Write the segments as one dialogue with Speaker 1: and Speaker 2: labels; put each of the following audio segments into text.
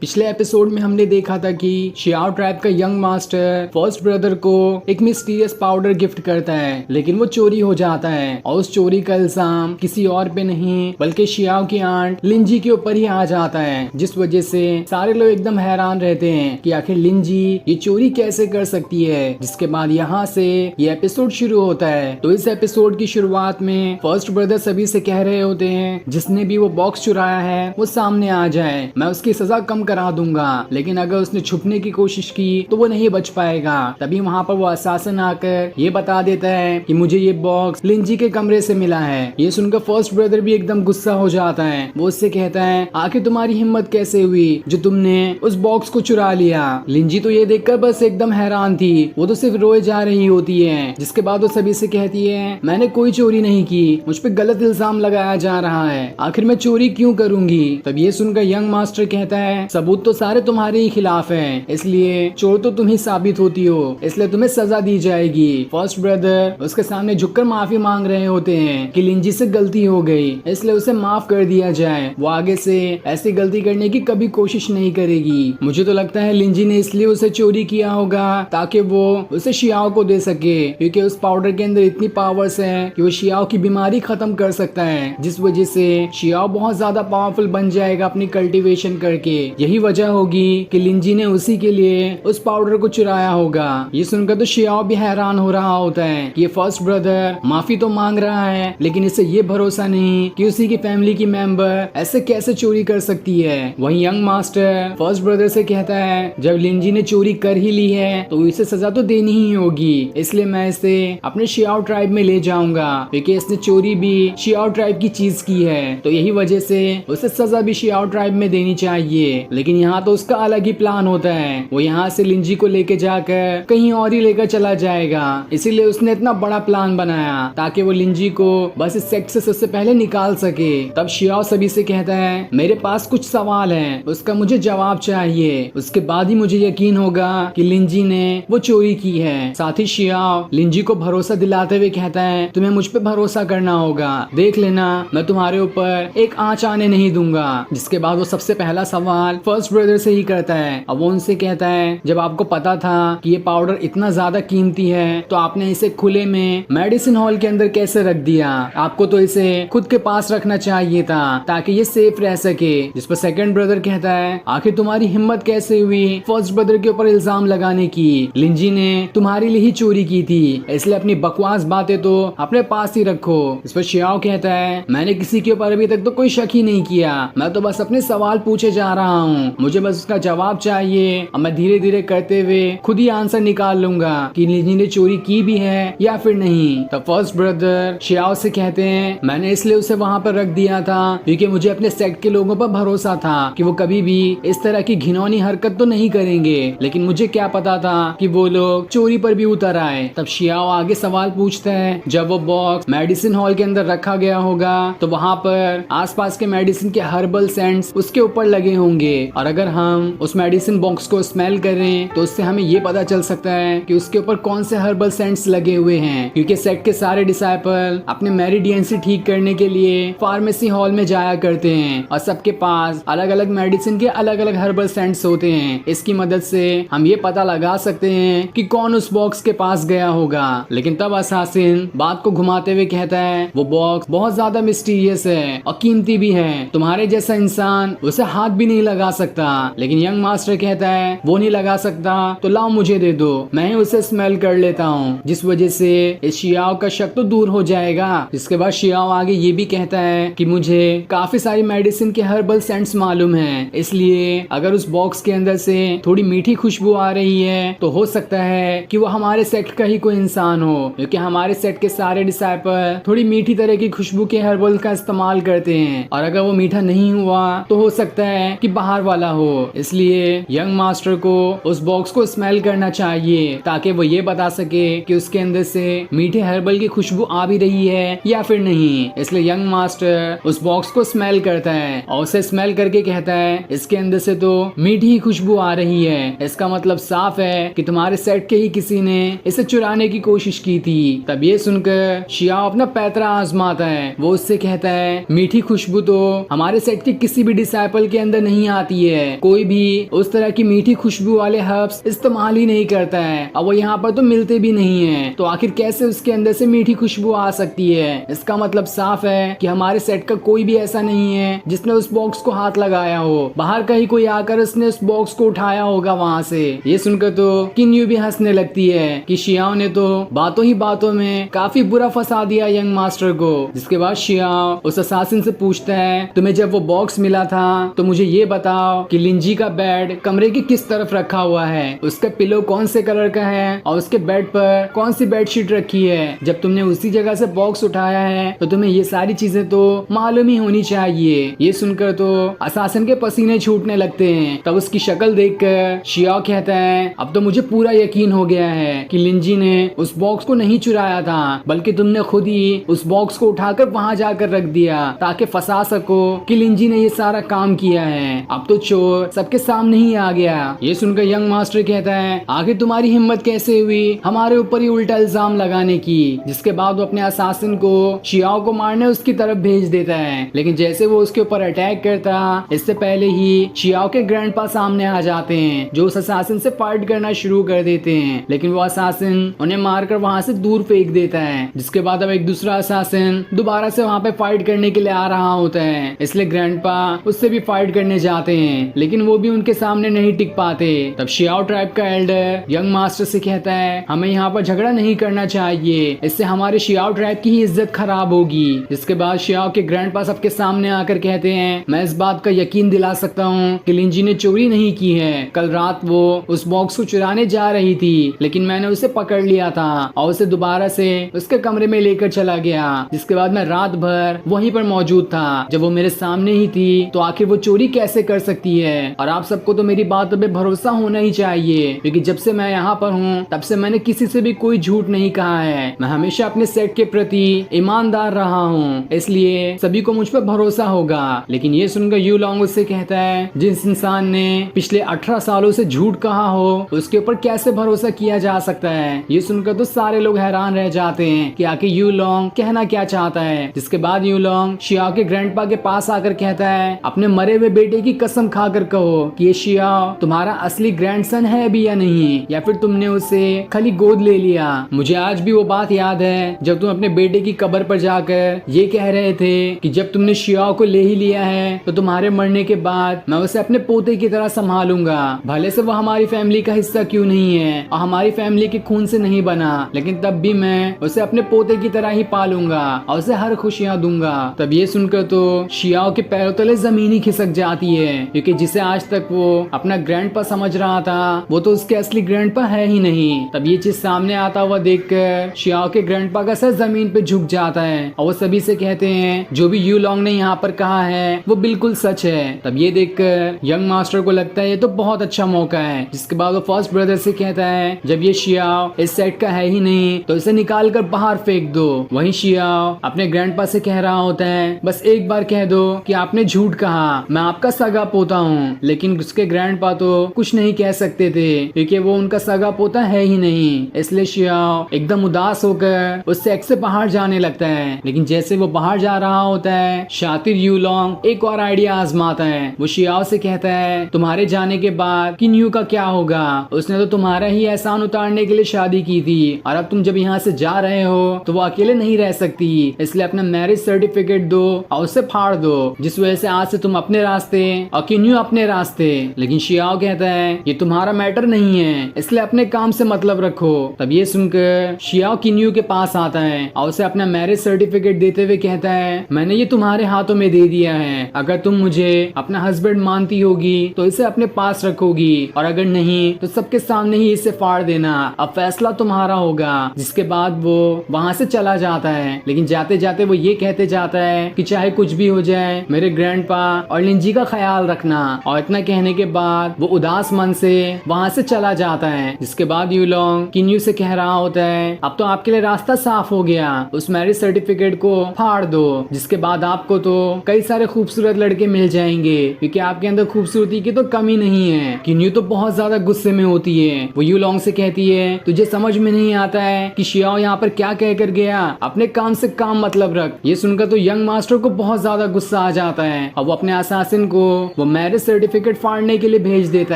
Speaker 1: पिछले एपिसोड में हमने देखा था कि शियाओ ट्राइब का यंग मास्टर फर्स्ट ब्रदर को एक मिस्टीरियस पाउडर गिफ्ट करता है, लेकिन वो चोरी हो जाता है और उस चोरी का इल्जाम किसी और पे नहीं बल्कि शियाओ की आंट लिंजी के ऊपर ही आ जाता है, जिस वजह से सारे लोग एकदम हैरान रहते हैं कि आखिर लिंजी ये चोरी कैसे कर सकती है। जिसके बाद यहाँ से ये एपिसोड शुरू होता है। तो इस एपिसोड की शुरुआत में फर्स्ट ब्रदर सभी से कह रहे होते हैं जिसने भी वो बॉक्स चुराया है वो सामने आ जाए, मैं उसकी सजा कम करा दूंगा, लेकिन अगर उसने छुपने की कोशिश की तो वो नहीं बच पाएगा। तभी वहाँ पर वो असासन आकर ये बता देता है कि मुझे ये बॉक्स लिंजी के कमरे से मिला है। ये सुनकर फर्स्ट ब्रदर भी एकदम गुस्सा हो जाता है। वो उससे कहता है आखिर तुम्हारी हिम्मत कैसे हुई जो तुमने उस बॉक्स को चुरा लिया। लिंजी तो ये देखकर बस एकदम हैरान थी, वो तो सिर्फ रोए जा रही होती है। जिसके बाद वो सभी से कहती है मैंने कोई चोरी नहीं की, मुझ पे गलत इल्जाम लगाया जा रहा है, आखिर मैं चोरी क्यों करूंगी। तब ये सुनकर यंग मास्टर कहता है सबूत तो सारे तुम्हारे ही खिलाफ हैं, इसलिए चोर तो तुम ही साबित होती हो, इसलिए तुम्हें सजा दी जाएगी। फर्स्ट ब्रदर उसके सामने झुककर माफी मांग रहे होते हैं कि लिंजी से गलती हो गई, इसलिए उसे माफ कर दिया जाए, वो आगे से ऐसी गलती करने की कभी कोशिश नहीं करेगी। मुझे तो लगता है लिंजी ने इसलिए उसे चोरी किया होगा ताकि वो उसे शियाओ को दे सके, क्योंकि उस पाउडर के अंदर इतनी पावर्स है कि वो शियाओ की बीमारी खत्म कर सकता है, जिस वजह से शियाओ बहुत ज्यादा पावरफुल बन जाएगा अपनी कल्टीवेशन करके। यही वजह होगी कि लिंजी ने उसी के लिए उस पाउडर को चुराया होगा। ये सुनकर तो शियाओ भी हैरान हो रहा होता है कि ये फर्स्ट ब्रदर माफी तो मांग रहा है, लेकिन इसे ये भरोसा नहीं कि उसी की फैमिली की मेंबर ऐसे कैसे चोरी कर सकती है। वहीं यंग मास्टर फर्स्ट ब्रदर से कहता है जब लिंजी ने चोरी कर ही ली है तो इसे सजा तो देनी ही होगी, इसलिए मैं इसे अपने शियाओ ट्राइब में ले जाऊंगा, क्योंकि इसने चोरी भी शियाओ ट्राइब की चीज की है, तो यही वजह से उसे सजा भी शियाओ ट्राइब में देनी चाहिए। लेकिन यहाँ तो उसका अलग ही प्लान होता है, वो यहाँ से लिंजी को लेके जाकर कहीं और ही लेकर चला जाएगा, इसीलिए उसने इतना बड़ा प्लान बनाया ताकि वो लिंजी को बस इस सेक्ट से सबसे पहले निकाल सके। तब शियाओ सभी से कहता है मेरे पास कुछ सवाल है, उसका मुझे जवाब चाहिए, उसके बाद ही मुझे यकीन होगा कि लिंजी ने वो चोरी की है। साथ ही शियाओ लिंजी को भरोसा दिलाते हुए कहता है तुम्हें मुझ पे भरोसा करना होगा, देख लेना मैं तुम्हारे ऊपर एक आंच आने नहीं दूंगा। जिसके बाद वो सबसे पहला सवाल फर्स्ट ब्रदर से ही करता है। अब वो उनसे कहता है जब आपको पता था कि ये पाउडर इतना ज्यादा कीमती है तो आपने इसे खुले में मेडिसिन हॉल के अंदर कैसे रख दिया, आपको तो इसे खुद के पास रखना चाहिए था ताकि ये सेफ रह सके। जिस पर सेकंड ब्रदर कहता है आखिर तुम्हारी हिम्मत कैसे हुई फर्स्ट ब्रदर के ऊपर इल्जाम लगाने की, लिंजी ने तुम्हारे लिए ही चोरी की थी, इसलिए अपनी बकवास बातें तो अपने पास ही रखो। इस पर शियाओ कहता है मैंने किसी के ऊपर अभी तक तो कोई शक ही नहीं किया, मैं तो बस अपने सवाल पूछे जा रहा हूँ, मुझे बस उसका जवाब चाहिए और मैं धीरे धीरे करते हुए खुद ही आंसर निकाल लूंगा कि लिंजी ने चोरी की भी है या फिर नहीं। तब फर्स्ट ब्रदर शियाओ से कहते हैं मैंने इसलिए उसे वहाँ पर रख दिया था क्योंकि मुझे अपने सेक्ट के लोगों पर भरोसा था कि वो कभी भी इस तरह की घिनौनी हरकत तो नहीं करेंगे, लेकिन मुझे क्या पता था कि वो लोग चोरी पर भी उतर आए। तब शियाओ आगे सवाल पूछता है जब वो बॉक्स मेडिसिन हॉल के अंदर रखा गया होगा तो वहाँ पर आसपास के मेडिसिन के हर्बल सेंट्स उसके ऊपर लगे होंगे, और अगर हम उस मेडिसिन बॉक्स को स्मेल करें तो उससे हमें ये पता चल सकता है कि उसके ऊपर कौन से हर्बल सेंट्स लगे हुए हैं, क्योंकि सेक्ट के सारे डिसाइपल अपने मेरिडियंसी ठीक करने के लिए फार्मेसी हॉल में जाया करते हैं और सबके पास अलग अलग मेडिसिन के अलग अलग हर्बल सेंट्स होते हैं। इसकी मदद से हम ये पता लगा सकते हैं कि कौन उस बॉक्स के पास गया होगा। लेकिन तब असासिन बात को घुमाते हुए कहता है वो बॉक्स बहुत ज्यादा मिस्टीरियस है और कीमती भी है, तुम्हारे जैसा इंसान उसे हाथ भी नहीं लगा सकता। लेकिन यंग मास्टर कहता है वो नहीं लगा सकता तो लाओ मुझे दे दो, मैं ही उसे स्मेल कर लेता हूँ, जिस वजह से इस शियाओ का शक तो दूर हो जाएगा। इसके बाद शियाओ आगे ये भी कहता है कि मुझे काफी सारी मेडिसिन के हर्बल सेंट्स मालूम है, इसलिए अगर उस बॉक्स के अंदर से थोड़ी मीठी खुशबू आ रही है तो हो सकता है कि वो हमारे सेक्ट का ही कोई इंसान हो, क्योंकि हमारे सेक्ट के सारे डिसाइपल थोड़ी मीठी तरह की खुशबू के हर्बल का इस्तेमाल करते हैं, और अगर वो मीठा नहीं हुआ तो हो सकता है कि बाहर वाला हो। इसलिए यंग मास्टर को उस बॉक्स को स्मेल करना चाहिए ताकि वो ये बता सके कि उसके अंदर से मीठे हर्बल की खुशबू आ भी रही है या फिर नहीं। इसलिए यंग मास्टर उस बॉक्स को स्मेल करता है और उसे स्मेल करके कहता है इसके अंदर से तो मीठी ही खुशबू आ रही है, इसका मतलब साफ है कि तुम्हारे सेट के ही किसी ने इसे चुराने की कोशिश की थी। तब ये सुनकर शियाओ अपना पैतरा आजमाता है, वो उससे कहता है मीठी खुशबू तो हमारे सेट के किसी भी डिसाइपल के अंदर नहीं आती आती है। कोई भी उस तरह की मीठी खुशबू वाले हर्ब्स इस्तेमाल ही नहीं करता है और वो यहाँ पर तो मिलते भी नहीं है। तो आखिर कैसे उसके अंदर से मीठी खुशबू आ सकती है? इसका मतलब साफ है कि हमारे सेट का कोई भी ऐसा नहीं है जिसने उस बॉक्स को हाथ लगाया हो। बाहर का ही कोई आकर उसने उस बॉक्स को उठाया होगा वहाँ से। ये सुनकर तो किन्यू भी हंसने लगती है कि शियाओ ने तो बातों ही बातों में काफी बुरा फंसा दिया यंग मास्टर को। जिसके बाद शियाओ उस असासिन से पूछता है, तुम्हें जब वो बॉक्स मिला था तो मुझे ये बताओ कि लिंजी का बेड कमरे की किस तरफ रखा हुआ है, उसका पिलो कौन से कलर का है और उसके बेड पर कौन सी बेडशीट रखी है। जब तुमने उसी जगह से बॉक्स उठाया है तो तुम्हें ये सारी चीजें तो मालूम ही होनी चाहिए। ये सुनकर तो असासिन के पसीने छूटने लगते हैं। तब उसकी शक्ल देखकर शियाओ कहता है, अब तो मुझे पूरा यकीन हो गया है कि लिंजी ने उस बॉक्स को नहीं चुराया था, बल्कि तुमने खुद ही उस बॉक्स को उठाकर वहां जाकर रख दिया ताकि फंसा सको कि लिंजी ने ये सारा काम किया है। अब तो चोर सबके सामने ही आ गया। ये सुनकर यंग मास्टर कहता है, आखिर तुम्हारी हिम्मत कैसे हुई हमारे ऊपर ही उल्टा इल्जाम लगाने की। जिसके बाद वो अपने असासिन को शियाओ को मारने उसकी तरफ भेज देता है। लेकिन जैसे वो उसके ऊपर अटैक करता, इससे पहले ही शियाओ के ग्रैंडपा सामने आ जाते हैं, जो उस असासिन से फाइट करना शुरू कर देते हैं। लेकिन वो असासिन उन्हें मारकर वहां से दूर फेंक देता है। जिसके बाद अब एक दूसरा असासिन दोबारा से वहां पे फाइट करने के लिए आ रहा होता है, इसलिए ग्रैंडपा उससे भी फाइट करने जाते हैं, लेकिन वो भी उनके सामने नहीं टिक पाते। तब शियाओ ट्राइब का एल्डर यंग मास्टर से कहता है, हमें यहाँ पर झगड़ा नहीं करना चाहिए, इससे हमारे शियाओ ट्राइब की ही इज्जत खराब होगी। जिसके बाद शियाओ के ग्रैंडपा सबके सामने आकर कहते हैं, मैं इस बात का यकीन दिला सकता हूँ कि लिंजी ने चोरी नहीं की है। कल रात वो उस बॉक्स को चुराने जा रही थी, लेकिन मैंने उसे पकड़ लिया था और उसे दोबारा से उसके कमरे में लेकर चला गया। जिसके बाद मैं रात भर वहीं पर मौजूद था। जब वो मेरे सामने ही थी तो आखिर वो चोरी कैसे कर सकती है? और आप सबको तो मेरी बातों पे भरोसा होना ही चाहिए, क्योंकि जब से मैं यहाँ पर हूँ तब से मैंने किसी से भी कोई झूठ नहीं कहा है। मैं हमेशा अपने सेट के प्रति ईमानदार रहा हूँ, इसलिए सभी को मुझ पर भरोसा होगा। लेकिन ये सुनकर यू लॉन्ग उससे कहता है, जिस इंसान ने पिछले 18 सालों से झूठ कहा हो उसके ऊपर कैसे भरोसा किया जा सकता है? ये सुनकर तो सारे लोग हैरान रह जाते हैं कि आखिर यू लॉन्ग कहना क्या चाहता है। जिसके बाद यू लॉन्ग शियाओ के ग्रैंडपा के पास आकर कहता है, अपने मरे हुए बेटे की कसम खाकर कहो कि ये शियाओ तुम्हारा असली ग्रैंडसन है भी या नहीं, या फिर तुमने उसे खाली गोद ले लिया। मुझे आज भी वो बात याद है जब तुम अपने बेटे की कब्र पर जाकर ये कह रहे थे कि जब तुमने शियाओ को ले ही लिया है तो तुम्हारे मरने के बाद मैं उसे अपने पोते की तरह संभालूंगा। भले से वो हमारी फैमिली का हिस्सा क्यों नहीं है और हमारी फैमिली के खून से नहीं बना, लेकिन तब भी मैं उसे अपने पोते की तरह ही पालूंगा और उसे हर खुशियां दूंगा। तब ये सुनकर तो शियाओ के पैरों तले जमीन ही खिसक जाती है, क्योंकि जिसे आज तक वो अपना ग्रैंडपा समझ रहा था वो तो उसके असली ग्रैंडपा है ही नहीं। तब ये चीज सामने आता हुआ देखकर शियाओ के ग्रैंडपा का सर जमीन पे झुक जाता है और वो सभी से कहते हैं, जो भी यू लॉन्ग ने यहाँ पर कहा है वो बिल्कुल सच है। तब ये देखकर यंग मास्टर को लगता है ये तो बहुत अच्छा मौका है। जिसके बाद वो फर्स्ट ब्रदर से कहता है, जब ये शियाओ इस सेट का है ही नहीं तो इसे निकाल कर बाहर फेंक दो। वहीं शियाओ अपने ग्रैंडपा से कह रहा होता है, बस एक बार कह दो कि आपने झूठ कहा, मैं आपका सगा पोता हूँ। लेकिन उसके ग्रैंडपा तो कुछ नहीं कह सकते थे क्योंकि वो उनका सगा पोता है ही नहीं। इसलिए शियाओ एकदम उदास होकर उस सेट से बाहर जाने लगता है। लेकिन जैसे वो बाहर जा रहा होता है, शातिर यू लॉन्ग एक और आइडिया आजमाता है। वो शियाओ से कहता है, तुम्हारे जाने के बाद किन्यू का क्या होगा? उसने तो तुम्हारा ही एहसान उतारने के लिए शादी की थी और अब तुम जब यहाँ से जा रहे हो तो वो अकेले नहीं रह सकती, इसलिए अपना मैरिज सर्टिफिकेट दो और उसे फाड़ दो, जिस वजह से आज से तुम अपने रास्ते और किन्यू अपने रास्ते। लेकिन शियाओ कहता है, ये तुम्हारा मैटर नहीं है, इसलिए अपने काम से मतलब रखो। तब ये सुनकर शियाओ किन्यू के पास आता है और उसे अपना मैरिज सर्टिफिकेट देते हुए कहता है, मैंने ये तुम्हारे हाथों में दे दिया है, अगर तुम मुझे अपना हस्बैंड मानती होगी तो इसे अपने पास रखोगी, और अगर नहीं तो सबके सामने ही इसे फाड़ देना, अब फैसला तुम्हारा होगा। जिसके बाद वो वहाँ से चला जाता है। लेकिन जाते जाते वो ये कहते जाता है कि चाहे कुछ भी हो जाए मेरे ग्रैंडपा और लिंजी का ख्याल रखना। और इतना कहने के बाद वो उदास मन से वहाँ से चला जाता है। जिसके बाद यू लॉन्ग किन्यू से कह रहा होता है, अब तो आपके लिए रास्ता साफ हो गया, उस मैरिज सर्टिफिकेट को फाड़ दो। जिसके बाद आपको तो कई सारे खूबसूरत लड़के मिल जाएंगे, क्योंकि आपके अंदर खूबसूरती की तो कमी नहीं है। किन्यू तो बहुत ज्यादा गुस्से में होती है। वो यू लॉन्ग से कहती है, तुझे समझ में नहीं आता है कि शियाओ यहाँ पर क्या कह कर गया, अपने काम से काम मतलब रख। ये सुनकर तो यंग मास्टर को बहुत ज्यादा गुस्सा आ जाता है और वो अपने असासिन को वो मैरिज सर्टिफिकेट फाड़ने के लिए भेज देता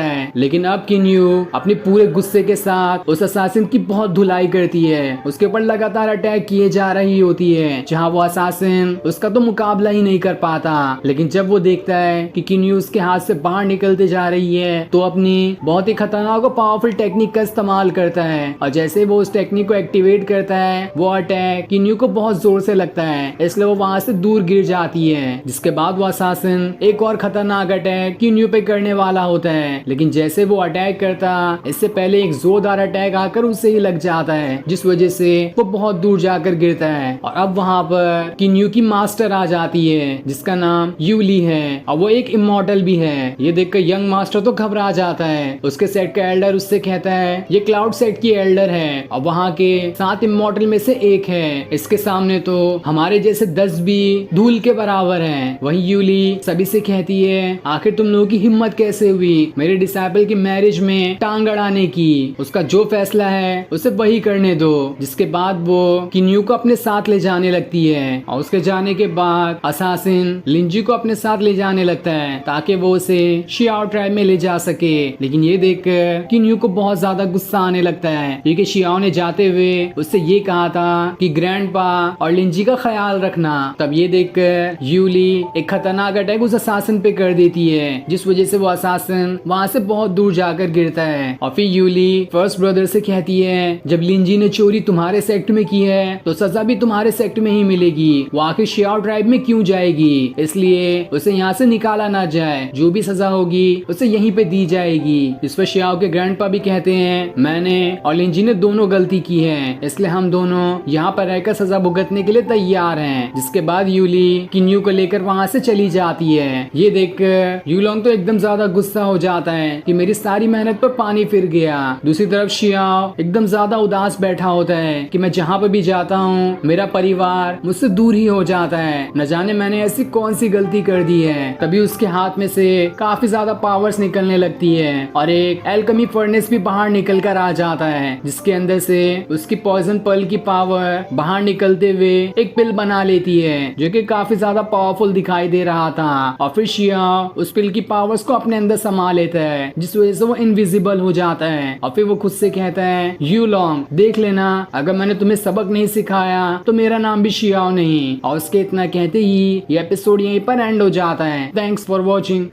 Speaker 1: है। लेकिन अब किन्यू अपने पूरे गुस्से के साथ उस असासिन की बहुत धुलाई करती है। उसके ऊपर लगातार अटैक किए जा रही होती है, जहाँ वो असासिन उसका तो मुकाबला ही नहीं कर पाता। लेकिन जब वो देखता है कि किन्यू उसके हाथ से बाहर निकलते जा रही है, तो अपनी बहुत ही खतरनाक और पावरफुल टेक्निक का इस्तेमाल करता है। और जैसे वो उस टेक्निक को एक्टिवेट करता है, वो अटैक किन्यू को बहुत जोर से लगता है, इसलिए वो वहां से दूर गिर जाती है। जिसके बाद वो असासिन एक और खतरनाक अटैक किन्यू पे करने वाला होता है। लेकिन जैसे वो अटैक करता, इससे पहले एक जोरदार अटैक आकर उसे ही लग जाता है, जिस वजह से वो बहुत दूर जाकर गिरता है। और अब वहाँ पर किन्यू की मास्टर आ जाती है, जिसका नाम यूली है, और वो एक इमॉर्टल भी है। ये देखकर यंग मास्टर तो घबरा जाता है। उसके सेट का एल्डर उससे कहता है ये क्लाउड सेट की एल्डर है और वहाँ के 7 इमॉर्टल में से एक है। इसके सामने तो हमारे जैसे 10 भी धूल के बराबर हैं। वही यूली सभी से कहती है आखिर तुम लोगों की हिम्मत कैसे हुई मेरे डिसाइपल की मैरिज में टांग अड़ाने की। उसका जो फैसला है उसे वही करने दो। जिसके बाद वो किन्यू को अपने साथ ले जाने लगती है, और उसके जाने के बाद असासिन लिंजी को अपने साथ ले जाने लगता है ताकि वो उसे शियाओ ट्राइब में ले जा सके। लेकिन ये देखकर किन्यू को बहुत ज्यादा गुस्सा आने लगता है, क्योंकि शियाओ ने जाते हुए उससे ये कहा था कि ग्रैंडपा और लिंजी का ख्याल रखना। तब ये देखकर यूली एक खतरनाक अटैक उस असासिन पे कर देती है, जिस वजह से वो असासिन वहां से बहुत दूर जाकर गिरता है। और फिर यूली फर्स्ट ब्रदर से कहती है जब लिंजी ने चोरी तुम्हारे सेक्ट में की है तो सजा भी तुम्हारे सेक्ट में ही मिलेगी। वो आखिर शियाओ ट्राइब में क्यों जाएगी, इसलिए उसे यहाँ से निकाला ना जाए। जो भी सजा होगी उसे यहीं पे दी जाएगी। इस पर शियाओ के ग्रैंडपा भी कहते हैं मैंने और लिंजी ने दोनों गलती की है, इसलिए हम दोनों यहाँ पर रहकर सजा भुगतने के लिए तैयार हैं। जिसके बाद यूली किन्यू को लेकर वहाँ से चली जाती है। ये देखकर यूलोंग तो एकदम ज्यादा गुस्सा हो जाता है कि मेरी सारी मेहनत पर पानी फिर गया। दूसरी तरफ शियाओ एकदम ज्यादा उदास बैठा होता है कि मैं जहाँ पर भी जाता हूँ मेरा परिवार मुझसे दूर ही हो जाता है, न जाने मैंने ऐसी कौन सी गलती कर दी है। तभी उसके हाथ में से काफी ज्यादा पावर्स निकलने लगती है और एक एल्केमी फर्नेस भी बाहर निकल कर आ जाता है, जिसके अंदर से उसकी पॉइजन पर्ल की पावर बाहर निकलते हुए एक पिल बना लेती है, जो कि काफी ज्यादा पावरफुल दिखाई दे रहा था। और फिर शियाओ उस पिल की पावर्स को अपने अंदर समा लेता है, जिस वजह से वो इनविजिबल हो जाता है। और फिर वो खुद से कहता है यूलोंग देख लेना, अगर मैंने तुम्हें सबक नहीं सिखाया तो मेरा नाम भी शियाओ नहीं। और उसके इतना कहते ही ये एपिसोड यहीं पर एंड हो जाता है। Thanks for watching.